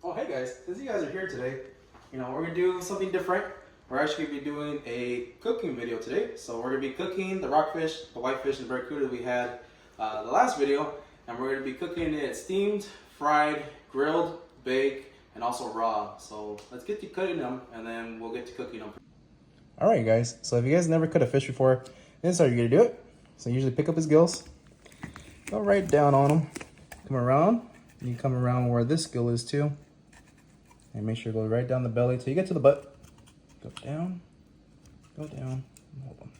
Oh, hey guys, since you guys are here today, we're gonna do something different. We're actually gonna be doing a cooking video today. So we're gonna be cooking the rockfish, the whitefish, and the barracuda we had the last video, and we're gonna be cooking it steamed, fried, grilled, baked, and also raw. So let's get to cutting them, and then we'll get to cooking them. All right, guys. So if you guys never cut a fish before, this is how you're gonna do it. So usually pick up his gills, go right down on them, come around. You come around where this gill is too. And make sure to go right down the belly till you get to the butt. Go down, and hold on.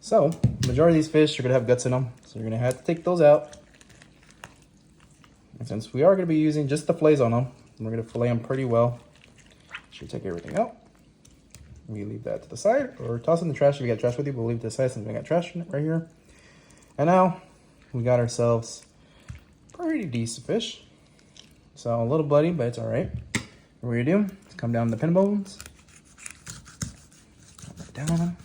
So, majority of these fish are gonna have guts in them, so you're gonna have to take those out. And since we are gonna be using just the fillets on them, we're gonna fillet them pretty well. Should take everything out. We leave that to the side, or toss it in the trash if you got trash with you. We'll leave it to the side since we got trash in it right here. And now we got ourselves pretty decent fish. So a little bloody, but it's all right. What we're gonna do is come down the pin bones, right down on them.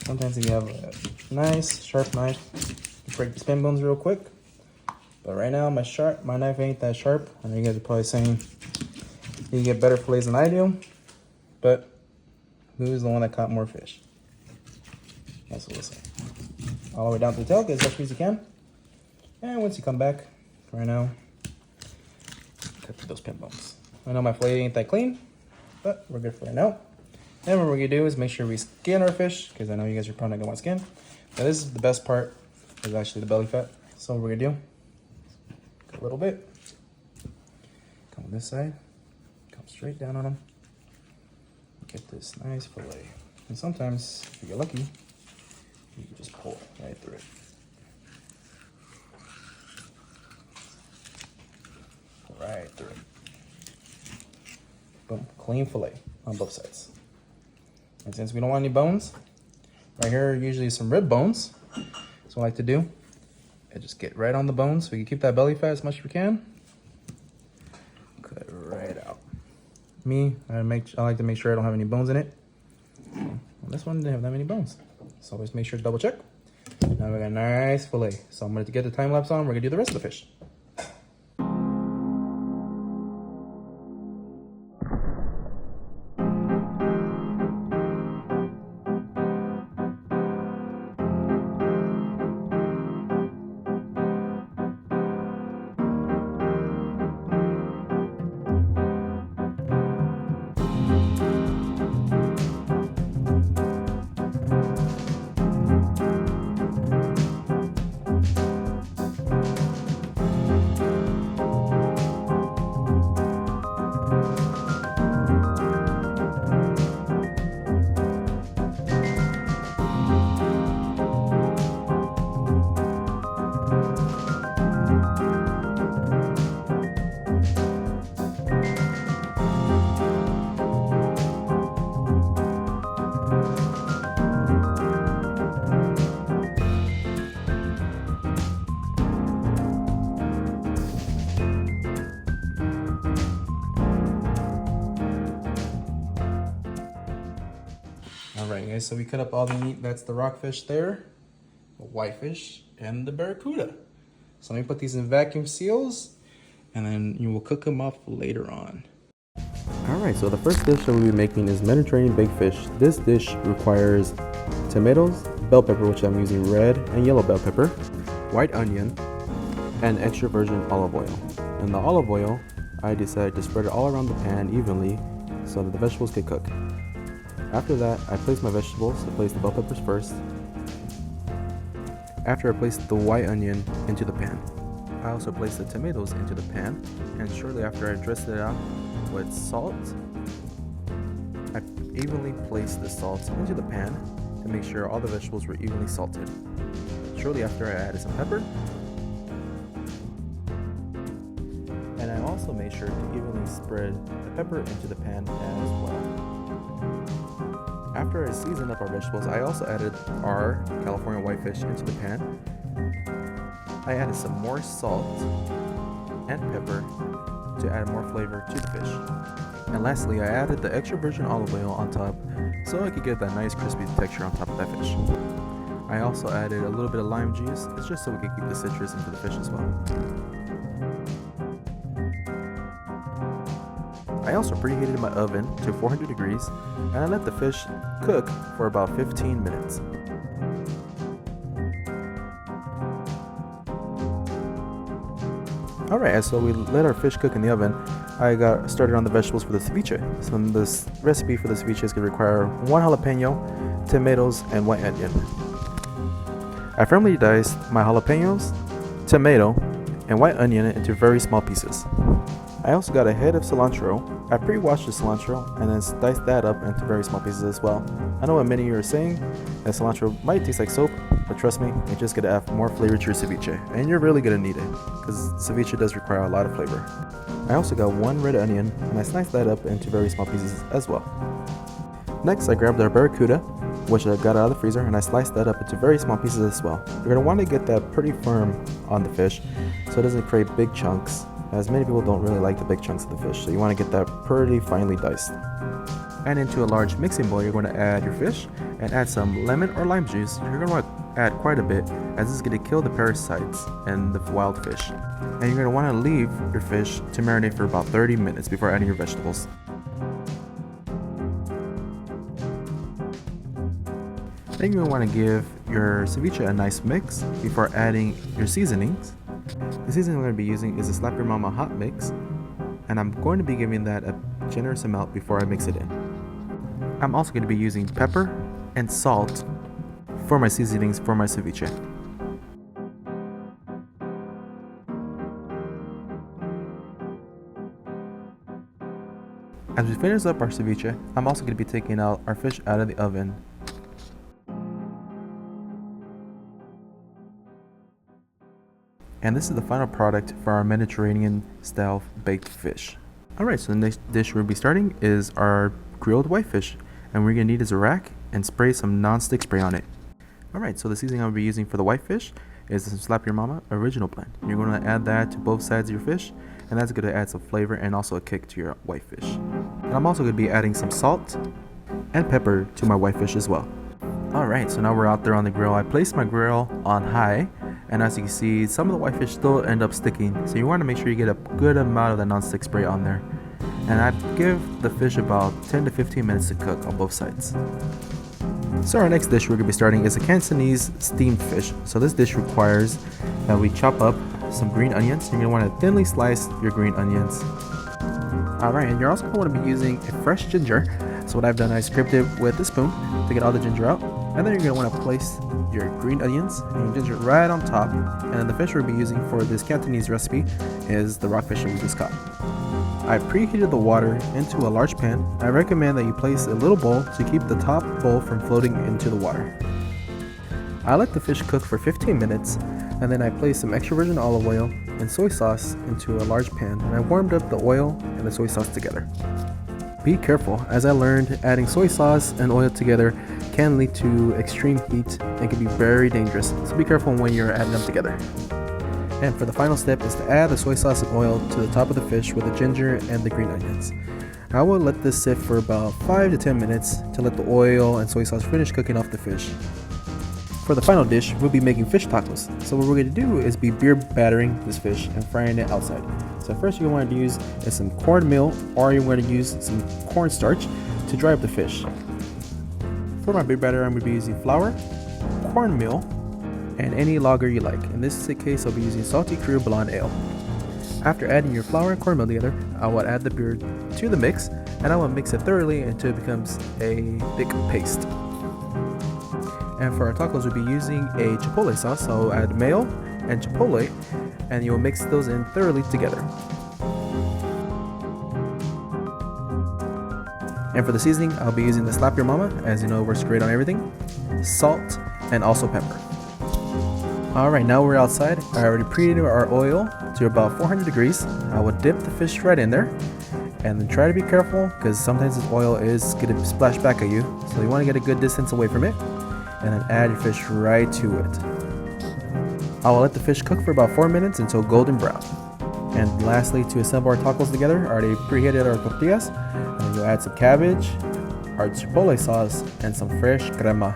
Sometimes if you have a nice sharp knife, you break the pin bones real quick. But right now my knife ain't that sharp. I know you guys are probably saying you get better fillets than I do, but who's the one that caught more fish? That's what we'll say. All the way down to the tail, get as much as you can. And once you come back, right now, cut through those pin bones. I know my fillet ain't that clean, but we're good for right now. And what we're gonna do is make sure we skin our fish, because I know you guys are probably gonna want skin. Now this is the best part, is actually the belly fat. So what we're gonna do, cut a little bit, come on this side, come straight down on them, get this nice fillet. And sometimes, if you get lucky, you can just pull right through it. Right through it. Boom, clean fillet on both sides. And since we don't want any bones, right here are usually some rib bones. So what I like to do is just get right on the bones so we can keep that belly fat as much as we can. Cut it right out. I like to make sure I don't have any bones in it. Well, this one didn't have that many bones. So always make sure to double check. Now we got a nice fillet. So I'm going to get the time lapse on. We're going to do the rest of the fish. Alright guys, so we cut up all the meat. That's the rockfish there, the whitefish, and the barracuda. So let me put these in vacuum seals, and then you will cook them up later on. Alright, so the first dish that we'll be making is Mediterranean baked fish. This dish requires tomatoes, bell pepper, which I'm using red and yellow bell pepper, white onion, and extra virgin olive oil. And the olive oil, I decided to spread it all around the pan evenly so that the vegetables get cooked. After that, I place my vegetables. I place the bell peppers first. After I place the white onion into the pan. I also place the tomatoes into the pan, and shortly after I dressed it out with salt, I evenly placed the salt into the pan to make sure all the vegetables were evenly salted. Shortly after, I added some pepper, and I also made sure to evenly spread the pepper into the pan as well. After I seasoned up our vegetables, I also added our California whitefish into the pan. I added some more salt and pepper to add more flavor to the fish. And lastly, I added the extra virgin olive oil on top so I could get that nice crispy texture on top of that fish. I also added a little bit of lime juice, it's just so we could keep the citrus into the fish as well. I also preheated my oven to 400 degrees and I let the fish cook for about 15 minutes. Alright, so we let our fish cook in the oven. I got started on the vegetables for the ceviche. So this recipe for the ceviche is going to require 1 jalapeno, tomatoes, and white onion. I firmly diced my jalapenos, tomato, and white onion into very small pieces. I also got a head of cilantro. I pre-washed the cilantro and then diced that up into very small pieces as well. I know what many of you are saying, that cilantro might taste like soap, but trust me, it's just going to add more flavor to your ceviche, and you're really going to need it, because ceviche does require a lot of flavor. I also got 1 red onion, and I sliced that up into very small pieces as well. Next, I grabbed our Barracuda, which I got out of the freezer, and I sliced that up into very small pieces as well. You're going to want to get that pretty firm on the fish, so it doesn't create big chunks, as many people don't really like the big chunks of the fish, so you want to get that pretty finely diced. And into a large mixing bowl, you're going to add your fish and add some lemon or lime juice. You're going to want to add quite a bit, as this is going to kill the parasites and the wild fish. And you're going to want to leave your fish to marinate for about 30 minutes before adding your vegetables. Then you're going to want to give your ceviche a nice mix before adding your seasonings. The seasoning I'm going to be using is a Slap Your Mama hot mix, and I'm going to be giving that a generous amount before I mix it in. I'm also going to be using pepper and salt for my seasonings for my ceviche. As we finish up our ceviche, I'm also going to be taking out our fish out of the oven. And this is the final product for our Mediterranean style baked fish. Alright, so the next dish we'll be starting is our grilled whitefish, and we're going to need is a rack and spray some non-stick spray on it. Alright, so the seasoning I'll be using for the whitefish is some Slap Your Mama original blend. You're going to add that to both sides of your fish, and that's going to add some flavor and also a kick to your whitefish. And I'm also going to be adding some salt and pepper to my whitefish as well. Alright, so now we're out there on the grill. I placed my grill on high, and as you can see, some of the whitefish still end up sticking, so you want to make sure you get a good amount of the non-stick spray on there. And I'd give the fish about 10 to 15 minutes to cook on both sides. So our next dish we're going to be starting is a Cantonese steamed fish. So this dish requires that we chop up some green onions. You're going to want to thinly slice your green onions. Alright, and you're also going to want to be using a fresh ginger. So what I've done, I scraped it with a spoon to get all the ginger out. And then you're going to want to place your green onions and your ginger right on top. And then the fish we'll be using for this Cantonese recipe is the rockfish that we just caught. I preheated the water into a large pan. I recommend that you place a little bowl to keep the top bowl from floating into the water. I let the fish cook for 15 minutes, and then I placed some extra virgin olive oil and soy sauce into a large pan, and I warmed up the oil and the soy sauce together. Be careful, as I learned, adding soy sauce and oil together can lead to extreme heat and can be very dangerous, so be careful when you're adding them together. And for the final step is to add the soy sauce and oil to the top of the fish with the ginger and the green onions. I will let this sit for about 5 to 10 minutes to let the oil and soy sauce finish cooking off the fish. For the final dish, we'll be making fish tacos. So what we're going to do is be beer battering this fish and frying it outside. So first you're going to use is some cornmeal, or you're going to use some cornstarch to dry up the fish. For my beer batter, I'm going to be using flour, cornmeal, and any lager you like. In this case, I'll be using Salty Crew Blonde Ale. After adding your flour and cornmeal together, I will add the beer to the mix, and I will mix it thoroughly until it becomes a thick paste. And for our tacos, we'll be using a chipotle sauce, so I'll add mayo and chipotle, and you'll mix those in thoroughly together. And for the seasoning, I'll be using the Slap Your Mama, as you know it works great on everything, salt, and also pepper. Alright, now we're outside. I already preheated our oil to about 400 degrees. I will dip the fish right in there, and then try to be careful because sometimes this oil is going to splash back at you, so you want to get a good distance away from it, and then add your fish right to it. I will let the fish cook for about 4 minutes until golden brown. And lastly, to assemble our tacos together, I already preheated our tortillas, and then you'll add some cabbage, our chipotle sauce, and some fresh crema.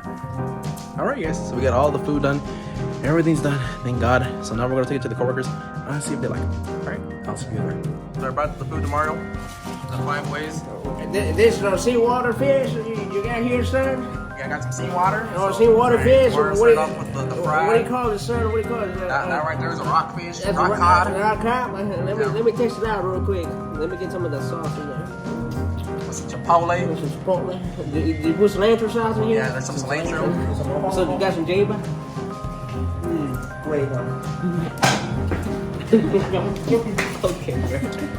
Alright guys, so we got all the food done. Everything's done, thank God. So now we're gonna take it to the coworkers and see if they like it. Alright, I'll see you there. So I brought the food to Mario. The 5 ways. This is seawater fish you got here, son? Yeah, I got some seawater. Oh, seawater fish. We're gonna start off with the fry. What do you call it, son? What do you call it? That right there is a rockfish. That's Rock cod. Rock cod. Let me test it out real quick. Let me get some of the sauce in there. Some chipotle. Some chipotle. Did you put cilantro sauce in here? Yeah, there's some cilantro. So you got some jaba? Great, huh? Okay,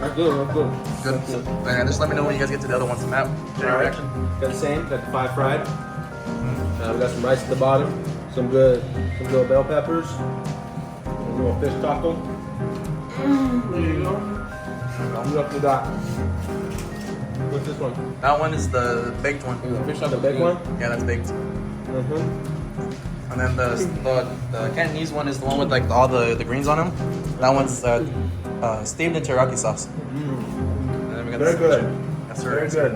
we're good. Good. So, man, just let me know when you guys get to the other ones. Matt, your reaction? Got the same. Got the 5 fried. We got some rice at the bottom. Some good bell peppers. A little fish taco. There you go. What else we got? What's this one? That one is the baked one. The fish on the baked one. Yeah, that's baked. And then the Cantonese one is the one with like all the greens on them. That one's steamed in teriyaki sauce. And then we got Very good. Yes, sir. Very good.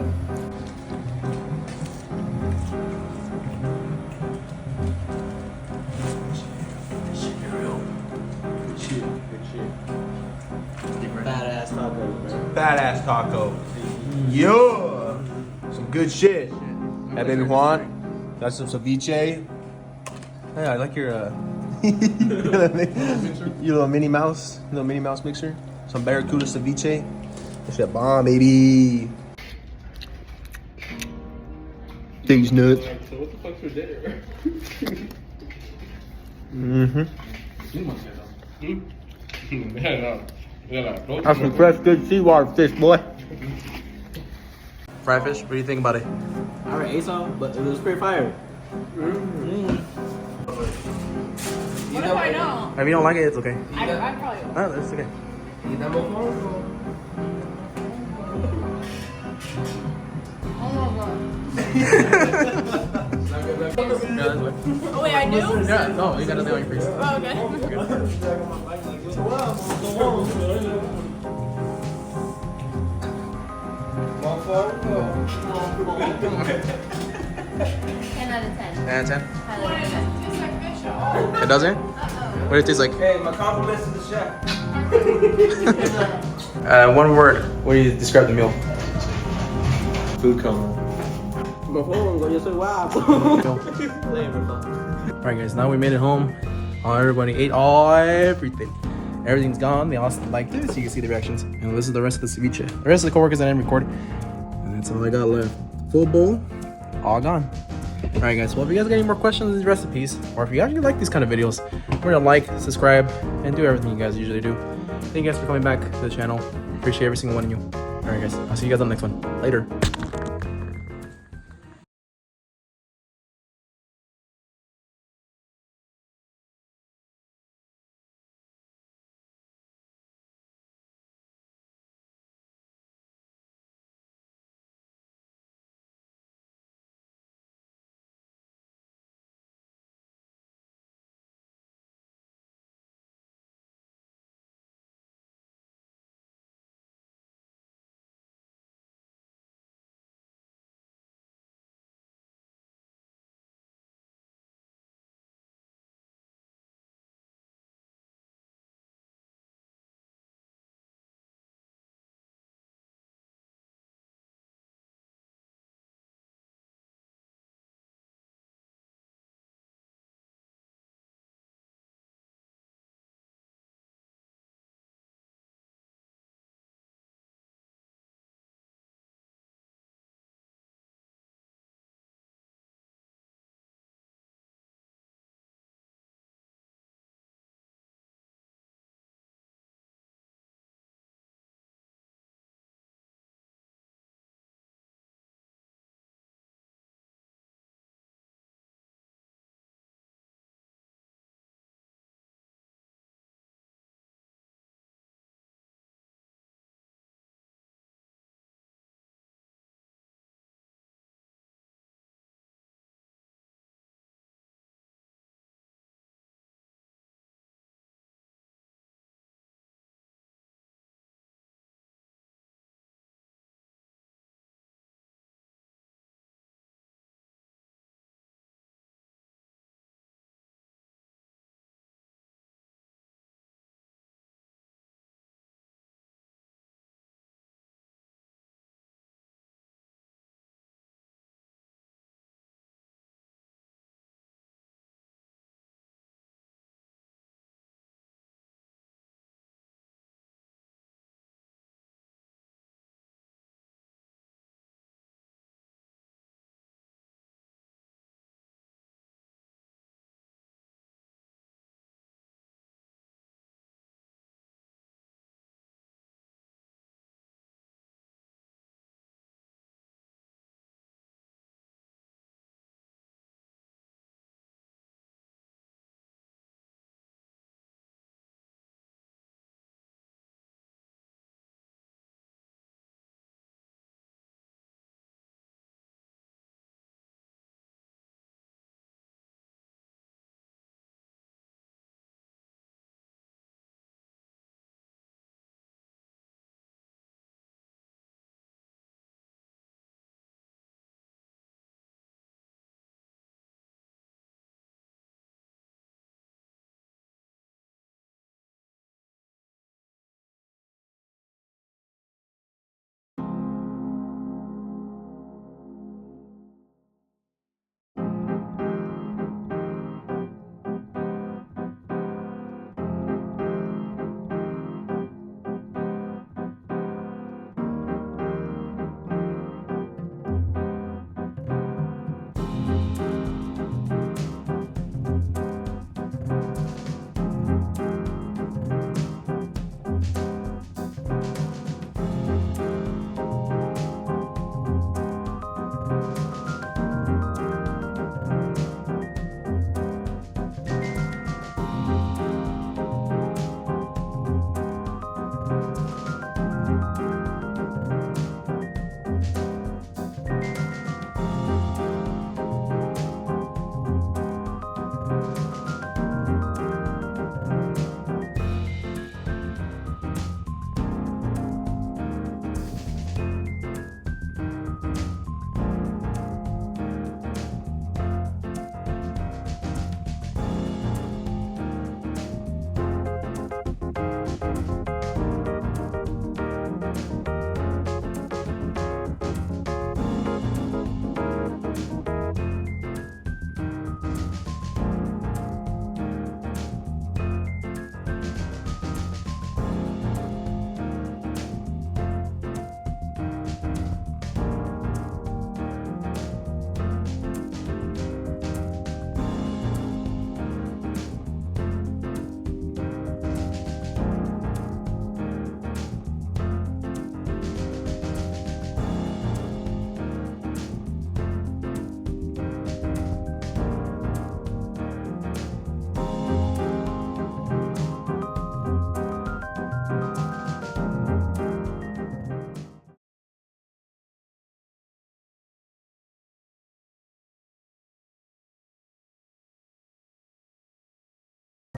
Badass taco, man. Badass taco. Yeah. Some good shit. Hey, baby Juan. Got some ceviche. Hey, I like your your little Minnie Mouse mixer. Some Barracuda ceviche. That's that bomb, baby. These nuts. So what the fuck's for dinner? That's some fresh, good seawater fish, boy. Fried fish. What do you think about it? I already ate some, but it was pretty fire. What do I know? If you don't like it, it's okay. I probably will. No, it's okay. Oh wait, I do? Yeah, no, you got nothing on your face. Oh, okay. Ten out of 10. 10 out of 10. What does it taste like fish at all? It doesn't? What do it taste like? Hey, my compliments to the chef. One word. What do you describe the meal? Food coma. My phone go just say wow. Alright guys, now we made it home. Everybody ate everything. Everything's gone. They all liked it, so you can see the reactions. And this is the rest of the ceviche. The rest of the coworkers I didn't record. And that's all I got left. Full bowl, all gone. Alright guys, well if you guys got any more questions on these recipes, or if you actually like these kind of videos, remember to like, subscribe, and do everything you guys usually do. Thank you guys for coming back to the channel. Appreciate every single one of you. Alright guys, I'll see you guys on the next one. Later.